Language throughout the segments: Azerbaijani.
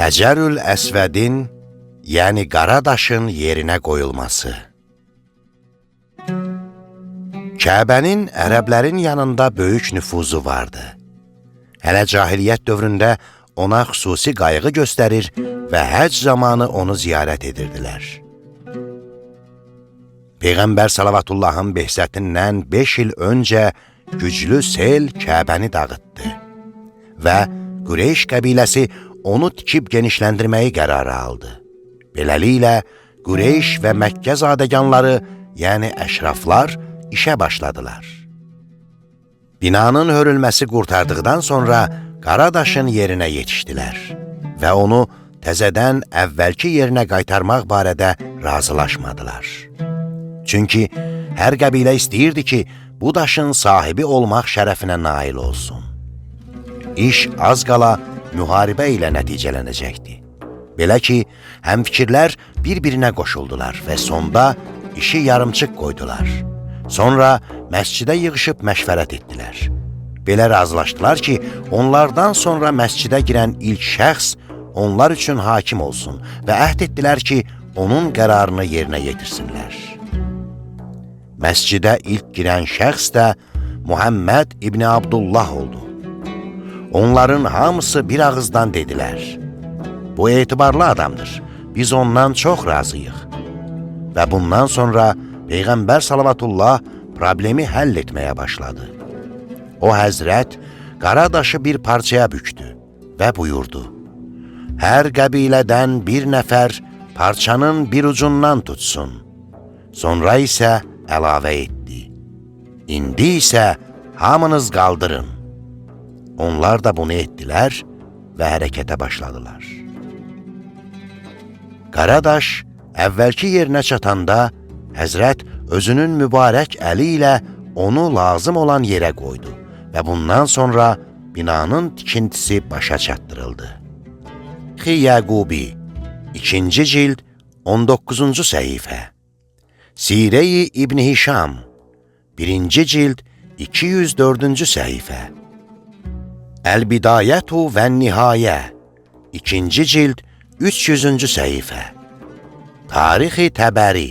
Həcərül Əsvədin, yəni qara daşın yerinə qoyulması. Kəbənin ərəblərin yanında böyük nüfuzu vardı. Hələ cahiliyyət dövründə ona xüsusi qayğı göstərir və həcc zamanı onu ziyarət edirdilər. Peyğəmbər Salavatullahın behzətindən 5 il öncə güclü sel Kəbəni dağıtdı və Qureyş qəbiləsi onu tikib genişləndirməyi qərarı aldı. Beləliklə, Qureyş və Məkkə zadəganları, yəni əşraflar, işə başladılar. Binanın hörülməsi qurtardıqdan sonra qara daşın yerinə yetişdilər və onu təzədən əvvəlki yerinə qaytarmaq barədə razılaşmadılar. Çünki hər qəbilə istəyirdi ki, bu daşın sahibi olmaq şərəfinə nail olsun. İş az qala müharibə ilə nəticələnəcəkdi. Belə ki, həmfikirlər bir-birinə qoşuldular və sonda işi yarımçıq qoydular. Sonra məscidə yığışıb məşvərət etdilər. Belə razılaşdılar ki, onlardan sonra məscidə girən ilk şəxs onlar üçün hakim olsun və əhd etdilər ki, onun qərarını yerinə yetirsinlər. Məscidə ilk girən şəxs də Muhammed İbni Abdullah oldu. Onların hamısı bir ağızdan dedilər: "Bu etibarlı adamdır, biz ondan çox razıyıq." Və bundan sonra Peyğəmbər Salavatullah problemi həll etməyə başladı. O həzrət qara daşı bir parçaya bükdü və buyurdu: "Hər qəbilədən bir nəfər parçanın bir ucundan tutsun." Sonra isə əlavə etdi: "İndi isə hamınız qaldırın." Onlar da bunu etdilər və hərəkətə başladılar. Qara daş əvvəlki yerinə çatanda Həzrət özünün mübarək əli ilə onu lazım olan yerə qoydu və bundan sonra binanın tikintisi başa çatdırıldı. Yəqubi 2-ci cild 19-cu səhifə. Sirə-i İbn Hişam 1-ci cild 204-cü səhifə. Əl-Bidayətu və Nihayə 2-ci cild 300-cü səhifə. Tarixi Təbəri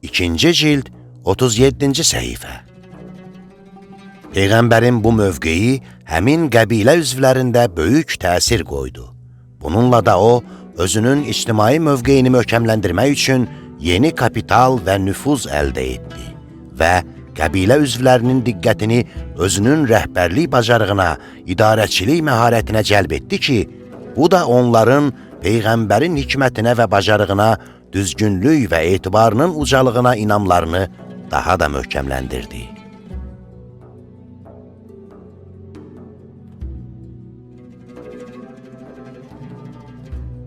2-ci cild 37-ci səhifə. Peyğəmbərin bu mövqeyi həmin qəbilə üzvlərində böyük təsir qoydu. Bununla da o, özünün ictimai mövqeyini möhkəmləndirmək üçün yeni kapital və nüfuz əldə etdi və qəbilə üzvlərinin diqqətini özünün rəhbərlik bacarığına, idarəçilik məharətinə cəlb etdi ki, bu da onların Peyğəmbərin hikmətinə və bacarığına, düzgünlük və etibarının ucalığına inamlarını daha da möhkəmləndirdi.